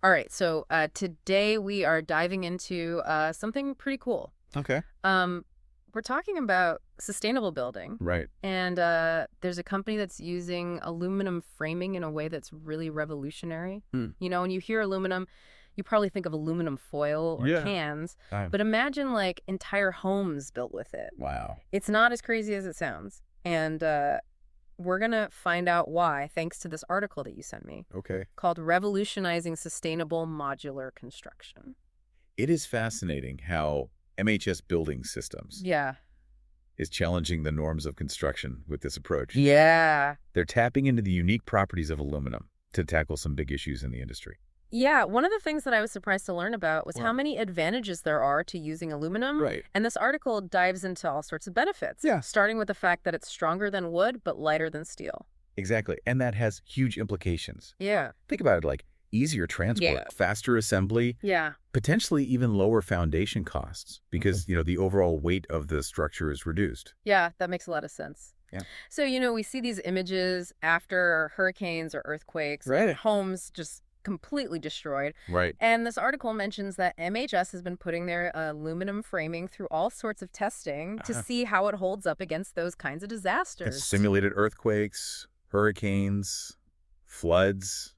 All right, so today we are diving into something pretty cool. Okay. We're talking about sustainable building, Right. and there's a company that's using aluminum framing in a way that's really revolutionary. Hmm. You know, when you hear aluminum, you probably think of aluminum foil or Yeah. cans, Time. but imagine like entire homes built with it. Wow. It's not as crazy as it sounds, and we're gonna find out why thanks to this article that you sent me Okay. called Revolutionizing Sustainable Modular Construction. It is fascinating how MHS Building Systems Yeah. is challenging the norms of construction with this approach. Yeah. They're tapping into the unique properties of aluminum to tackle some big issues in the industry. Yeah, one of the things that I was surprised to learn about was how Wow. many advantages there are to using aluminum. Right. And this article dives into all sorts of benefits, Yeah. starting with the fact that it's stronger than wood but lighter than steel. Exactly. And that has huge implications. Yeah. Think about it like easier transport, Yeah. faster assembly, Yeah. potentially even lower foundation costs because, the overall weight of the structure is reduced. Yeah, that makes a lot of sense. Yeah. So, we see these images after hurricanes or earthquakes, Right. homes just completely destroyed. Right. And this article mentions that MHS has been putting their aluminum framing through all sorts of testing to see how it holds up against those kinds of It's disasters. simulated earthquakes, hurricanes, floods,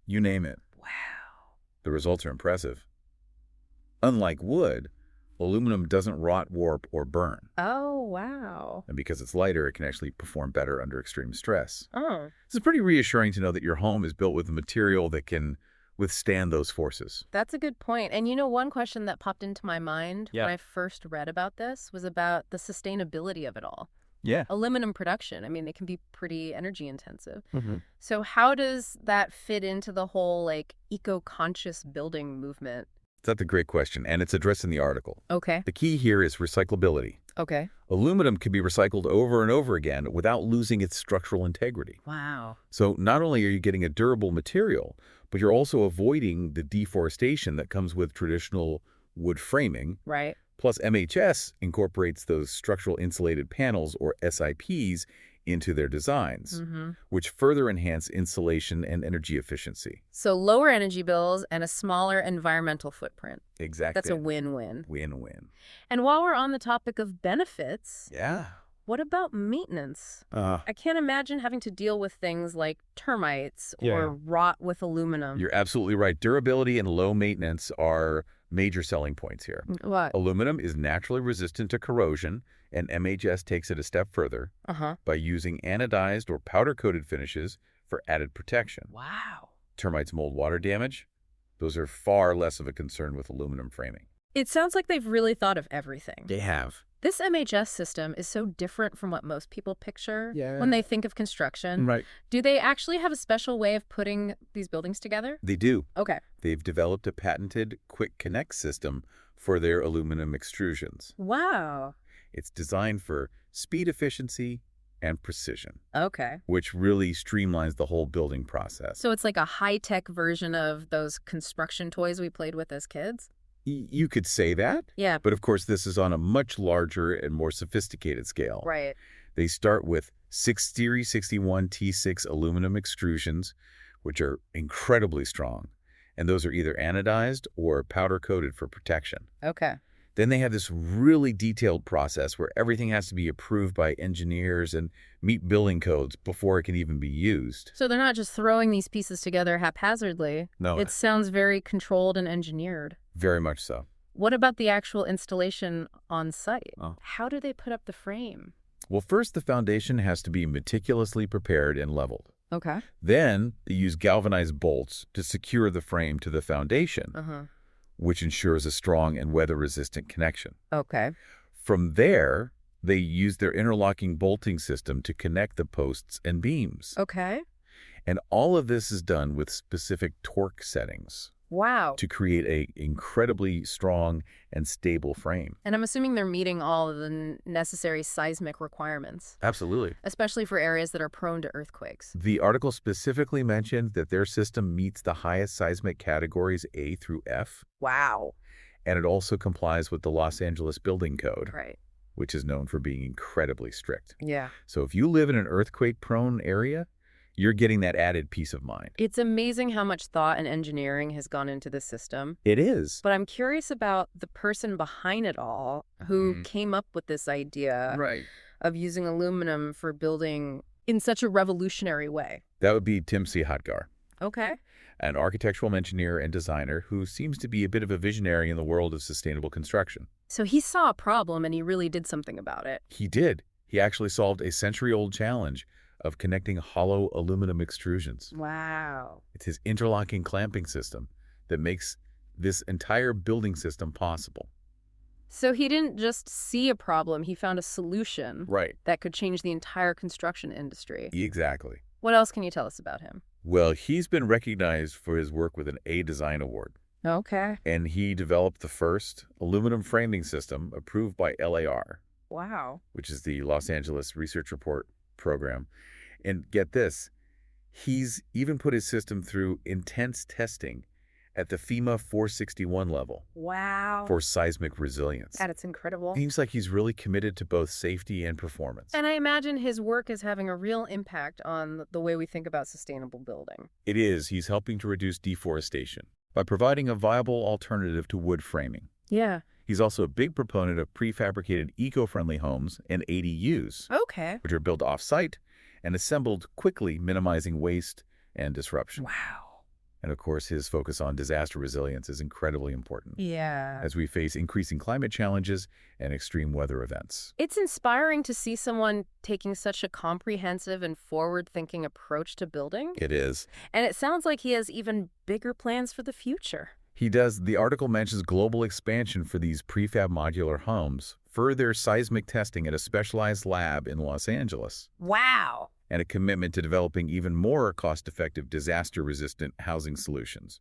you name it. Wow. The results are impressive. Unlike wood, aluminum doesn't rot, warp, or burn. Oh, wow. And because it's lighter, it can actually perform better under extreme stress. Oh, This is pretty reassuring to know that your home is built with a material that can withstand those forces. that's a good point. And one question that popped into my mind Yeah. when I first read about this was about the sustainability of it all. Yeah. Aluminum production, I mean, it can be pretty energy intensive. Mm-hmm. So how does that fit into the whole, eco-conscious building movement? That's a great question, and it's addressed in the article. Okay. The key here is recyclability. Okay. Aluminum can be recycled over and over again without losing its structural integrity. Wow. So not only are you getting a durable material, but you're also avoiding the deforestation that comes with traditional wood framing. Right. Plus, MHS incorporates those structural insulated panels, or SIPs, into their designs, Mm-hmm. which further enhance insulation and energy efficiency. So lower energy bills and a smaller environmental footprint. Exactly. That's a win-win. Win-win. And while we're on the topic of benefits, Yeah. what about maintenance? Uh, I can't imagine having to deal with things like termites Yeah. or rot with aluminum. You're absolutely right. Durability and low maintenance are major selling points here. What? Aluminum is naturally resistant to corrosion, and MHS takes it a step further Uh-huh. by using anodized or powder-coated finishes for added protection. Wow. Termites, mold, water damage, those are far less of a concern with aluminum framing. It sounds like they've really thought of everything. They have. This MHS system is so different from what most people picture Yeah. when they think of construction. Right. Do they actually have a special way of putting these buildings together? They do. Okay. They've developed a patented quick connect system for their aluminum extrusions. Wow. It's designed for speed efficiency and precision, Okay. which really streamlines the whole building process. So it's like a high-tech version of those construction toys we played with as kids? You could say that, Yeah. but of course this is on a much larger and more sophisticated scale. Right. They start with Series 61 T6 aluminum extrusions, which are incredibly strong, and those are either anodized or powder-coated for protection. Okay. Then they have this really detailed process where everything has to be approved by engineers and meet building codes before it can even be used. So they're not just throwing these pieces together haphazardly. No, It sounds very controlled and engineered. very much so. What about the actual installation on site? Oh. How do they put up the frame? Well, first the foundation has to be meticulously prepared and leveled. Okay. Then they use galvanized bolts to secure the frame to the foundation, Uh-huh. which ensures a strong and weather-resistant connection. Okay. From there, they use their interlocking bolting system to connect the posts and beams. Okay. And all of this is done with specific torque settings Wow. to create an incredibly strong and stable frame. And I'm assuming they're meeting all of the necessary seismic requirements, Absolutely. especially for areas that are prone to earthquakes. The article specifically mentioned that their system meets the highest seismic categories A through F, Wow. and it also complies with the Los Angeles Building Code, Right. which is known for being incredibly strict. Yeah. So if you live in an earthquake-prone area, you're getting that added peace of mind. It's amazing how much thought and engineering has gone into this system. It is. But I'm curious about the person behind it all who Mhm. came up with this idea Right. of using aluminum for building in such a revolutionary way. That would be Siahatgar, Okay. an architectural engineer and designer who seems to be a bit of a visionary in the world of sustainable construction. So he saw a problem and he really did something about it. He did. He actually solved a century-old challenge of connecting hollow aluminum extrusions. Wow. It's his interlocking clamping system that makes this entire building system possible. So he didn't just see a problem, he found a solution Right. that could change the entire construction industry. Exactly. What else can you tell us about him? Well, he's been recognized for his work with an A Design Award, Okay. and he developed the first aluminum framing system approved by LAR, Wow. which is the Los Angeles Research Report program. And get this, he's even put his system through intense testing at the FEMA 461 level Wow. for seismic resilience. That's incredible. Seems like he's really committed to both safety and performance. And I imagine his work is having a real impact on the way we think about sustainable building. It is. He's helping to reduce deforestation by providing a viable alternative to wood framing. Yeah. He's also a big proponent of prefabricated eco-friendly homes and ADUs, Okay. which are built off-site and assembled quickly, minimizing waste and disruption. Wow. And of course, his focus on disaster resilience is incredibly important Yeah. as we face increasing climate challenges and extreme weather events. It's inspiring to see someone taking such a comprehensive and forward-thinking approach to building. It is. And it sounds like he has even bigger plans for the future. He does. The article mentions global expansion for these prefab modular homes, further seismic testing at a specialized lab in Los Angeles, Wow. and a commitment to developing even more cost-effective disaster-resistant housing solutions.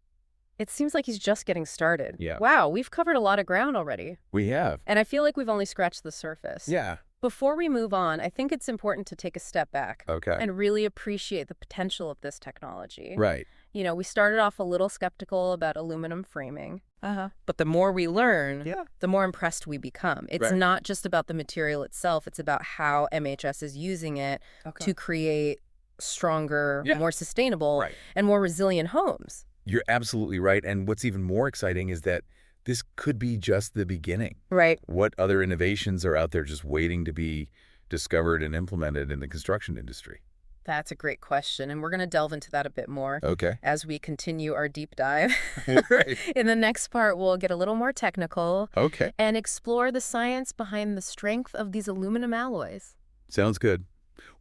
It seems like he's just getting started. Yeah. Wow, we've covered a lot of ground already. We have. And I feel like we've only scratched the surface. Yeah. Before we move on, I think it's important to take a step back Okay. and really appreciate the potential of this technology. Right. You know, we started off a little skeptical about aluminum framing. But the more we learn, Yeah. the more impressed we become. It's Right. not just about the material itself, it's about how MHS is using it to create stronger, Yeah. more sustainable, Right. and more resilient homes. You're absolutely right. And what's even more exciting is that this could be just the beginning. Right. What other innovations are out there just waiting to be discovered and implemented in the construction industry? That's a great question, and we're going to delve into that a bit more Okay. as we continue our deep dive. Right. In the next part, we'll get a little more technical Okay. and explore the science behind the strength of these aluminum alloys. Sounds good.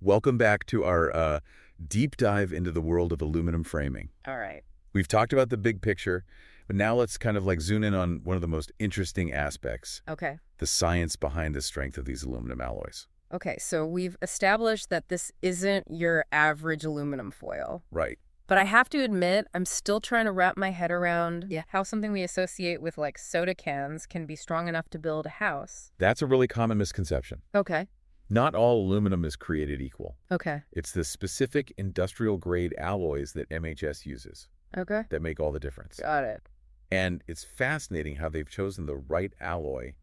Welcome back to our deep dive into the world of aluminum framing. All right. We've talked about the big picture, but now let's kind of like zoom in on one of the most interesting aspects, Okay. the science behind the strength of these aluminum alloys. Okay, so we've established that this isn't your average aluminum foil. Right. But I have to admit, I'm still trying to wrap my head around how something we associate with like soda cans can be strong enough to build a house. That's a really common misconception. Okay. Not all aluminum is created equal. Okay. It's the specific industrial-grade alloys that MHS uses Okay. that make all the difference. Got it. And it's fascinating how they've chosen the right alloy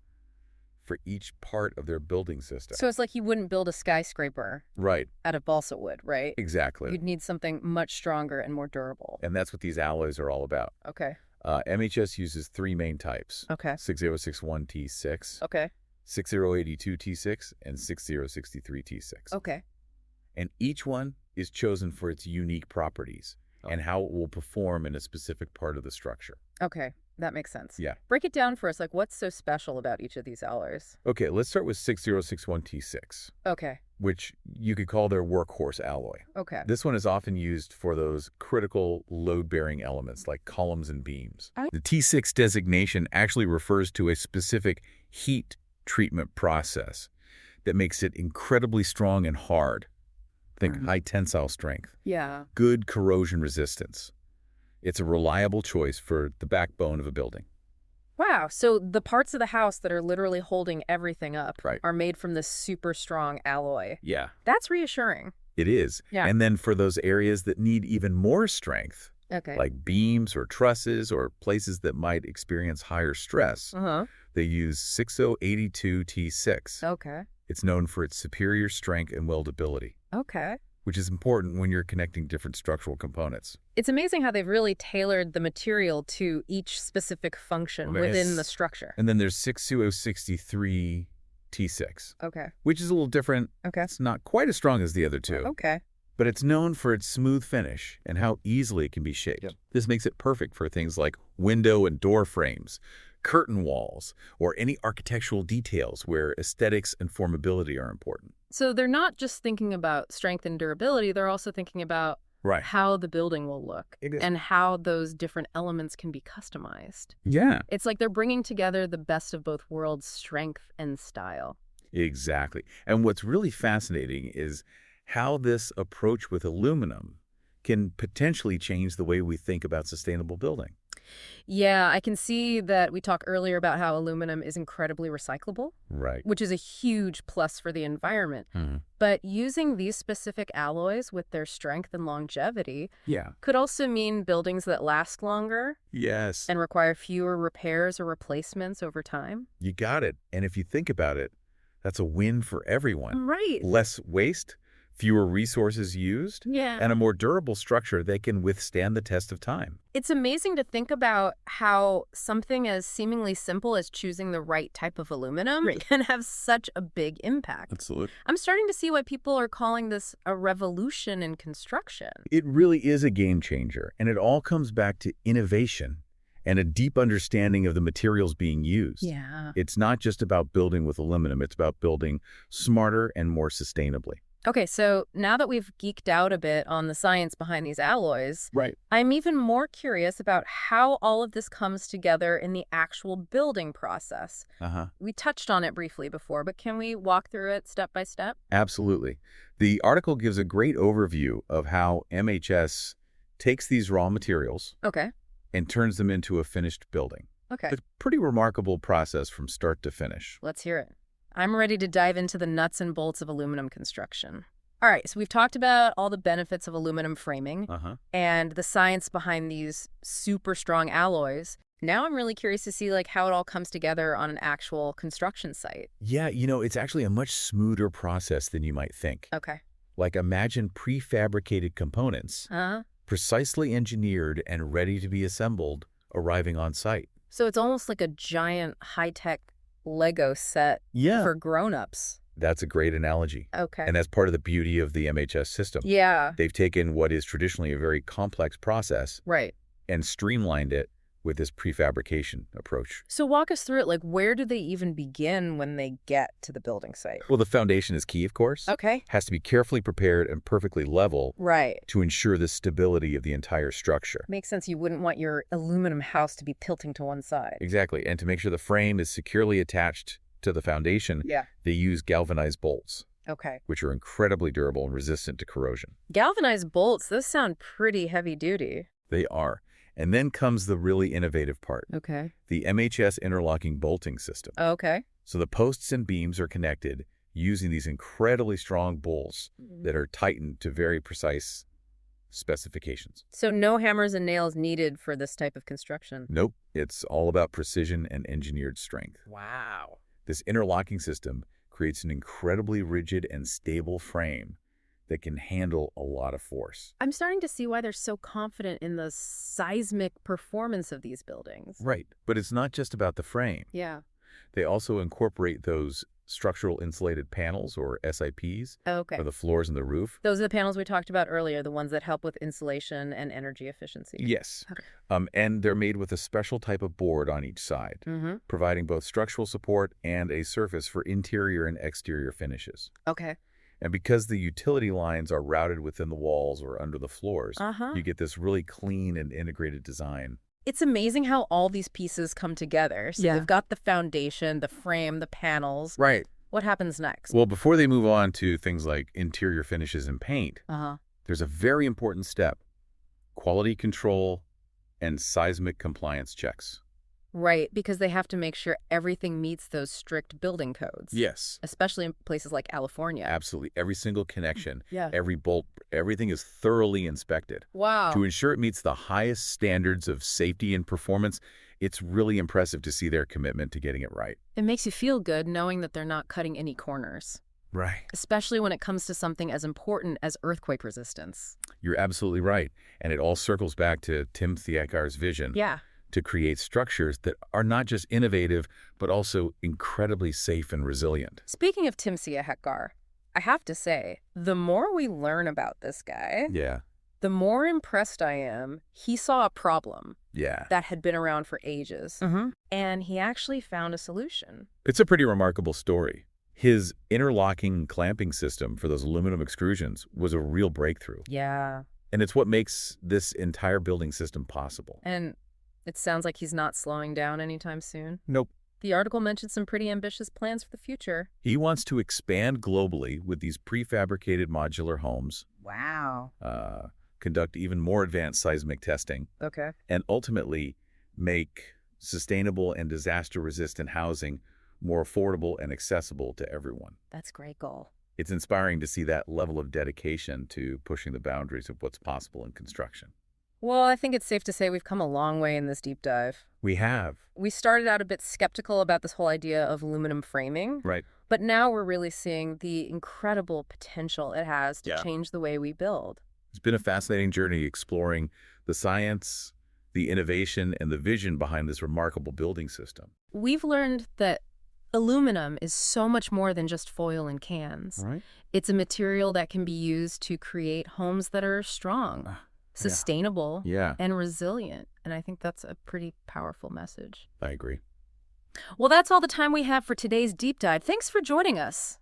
for each part of their building system. So it's like you wouldn't build a skyscraper Right. out of balsa wood, right? Exactly. You'd need something much stronger and more durable. And that's what these alloys are all about. Okay. MHS uses three main types, Okay. 6061T6, Okay. 6082T6, and 6063T6. Okay. And each one is chosen for its unique properties and how it will perform in a specific part of the structure. Okay. That makes sense. Yeah. Break it down for us. Like, what's so special about each of these alloys? Okay, let's start with 6061T6, Okay. which you could call their workhorse alloy. Okay. This one is often used for those critical load-bearing elements like columns and beams. The T6 designation actually refers to a specific heat treatment process that makes it incredibly strong and hard. Think high tensile strength, Yeah. good corrosion resistance. It's a reliable choice for the backbone of a building. Wow. So the parts of the house that are literally holding everything up Right. are made from this super strong alloy. Yeah. That's reassuring. It is. Yeah. And then for those areas that need even more strength, Okay. like beams or trusses or places that might experience higher stress, Uh-huh. they use 6082T6. Okay. It's known for its superior strength and weldability. Okay. which is important when you're connecting different structural components. It's amazing how they've really tailored the material to each specific function within the structure. And then there's 62063 T6, Okay. which is a little different. Okay. It's not quite as strong as the other two. Okay. But it's known for its smooth finish and how easily it can be shaped. Yep. This makes it perfect for things like window and door frames, curtain walls, or any architectural details where aesthetics and formability are important. So they're not just thinking about strength and durability, they're also thinking about Right. how the building will look and how those different elements can be customized. Yeah. It's like they're bringing together the best of both worlds, strength and style. Exactly. And what's really fascinating is how this approach with aluminum can potentially change the way we think about sustainable building. Yeah, I can see that we talked earlier about how aluminum is incredibly recyclable, Right. which is a huge plus for the environment. But using these specific alloys with their strength and longevity Yeah. could also mean buildings that last longer Yes. and require fewer repairs or replacements over time. You got it. And if you think about it, that's a win for everyone. Right. Less waste, fewer resources used, Yeah. and a more durable structure that can withstand the test of time. It's amazing to think about how something as seemingly simple as choosing the right type of aluminum can have such a big impact. Absolutely. I'm starting to see why people are calling this a revolution in construction. It really is a game changer, and it all comes back to innovation and a deep understanding of the materials being used. Yeah. It's not just about building with aluminum, it's about building smarter and more sustainably. Okay, so now that we've geeked out a bit on the science behind these alloys, Right. I'm even more curious about how all of this comes together in the actual building process. We touched on it briefly before, but can we walk through it step by step? Absolutely. The article gives a great overview of how MHS takes these raw materials Okay. and turns them into a finished building. Okay. It's a pretty remarkable process from start to finish. Let's hear it. I'm ready to dive into the nuts and bolts of aluminum construction. All right, so we've talked about all the benefits of aluminum framing and the science behind these super strong alloys. Now I'm really curious to see how it all comes together on an actual construction site. Yeah, it's actually a much smoother process than you might think. Okay. Like imagine prefabricated components, precisely engineered and ready to be assembled, arriving on site. So it's almost like a giant high-tech Lego set for grown-ups. That's a great analogy. Okay. And that's part of the beauty of the MHS system. Yeah. They've taken what is traditionally a very complex process Right. and streamlined it with this prefabrication approach. So walk us through it. Where do they even begin when they get to the building site? Well, the foundation is key, of course. Okay. Has to be carefully prepared and perfectly level Right. to ensure the stability of the entire structure. Makes sense. You wouldn't want your aluminum house to be tilting to one side. Exactly. And to make sure the frame is securely attached to the foundation, they use galvanized bolts, Okay. which are incredibly durable and resistant to corrosion. Galvanized bolts, those sound pretty heavy duty. They are. And then comes the really innovative part, Okay. the MHS interlocking bolting system. Okay. So the posts and beams are connected using these incredibly strong bolts that are tightened to very precise specifications. So no hammers and nails needed for this type of construction. Nope. It's all about precision and engineered strength. Wow. This interlocking system creates an incredibly rigid and stable frame that can handle a lot of force. I'm starting to see why they're so confident in the seismic performance of these buildings. Right. But it's not just about the frame. Yeah. They also incorporate those structural insulated panels, or SIPs, Okay. for the floors and the roof. Those are the panels we talked about earlier, the ones that help with insulation and energy efficiency. Yes. Okay. And they're made with a special type of board on each side, providing both structural support and a surface for interior and exterior finishes. Okay. And because the utility lines are routed within the walls or under the floors, you get this really clean and integrated design. It's amazing how all these pieces come together. So they've got the foundation, the frame, the panels. Right. What happens next? Well, before they move on to things like interior finishes and paint, there's a very important step: quality control and seismic compliance checks. Right, because they have to make sure everything meets those strict building codes. Yes. Especially in places like California. Absolutely. Every single connection, Yeah. every bolt, everything is thoroughly inspected. Wow. To ensure it meets the highest standards of safety and performance. It's really impressive to see their commitment to getting it right. It makes you feel good knowing that they're not cutting any corners. Right. especially when it comes to something as important as earthquake resistance. You're absolutely right. And it all circles back to Tim Siahatgar's vision Yeah. to create structures that are not just innovative, but also incredibly safe and resilient. Speaking of Tim Siahatgar, I have to say, the more we learn about this guy, Yeah. the more impressed I am. He saw a problem Yeah. that had been around for ages, and he actually found a solution. It's a pretty remarkable story. His interlocking and clamping system for those aluminum extrusions was a real breakthrough. Yeah. And it's what makes this entire building system possible. And it sounds like he's not slowing down anytime soon. Nope. The article mentioned some pretty ambitious plans for the future. He wants to expand globally with these prefabricated modular homes, Wow. conduct even more advanced seismic testing, Okay. and ultimately make sustainable and disaster-resistant housing more affordable and accessible to everyone. That's a great goal. It's inspiring to see that level of dedication to pushing the boundaries of what's possible in construction. Well, I think it's safe to say we've come a long way in this deep dive. We have. We started out a bit skeptical about this whole idea of aluminum framing. Right. But now we're really seeing the incredible potential it has to Yeah. change the way we build. It's been a fascinating journey exploring the science, the innovation, and the vision behind this remarkable building system. We've learned that aluminum is so much more than just foil and cans. Right. It's a material that can be used to create homes that are strong, sustainable, Yeah, and resilient. And I think that's a pretty powerful message. I agree. Well, that's all the time we have for today's deep dive. Thanks for joining us.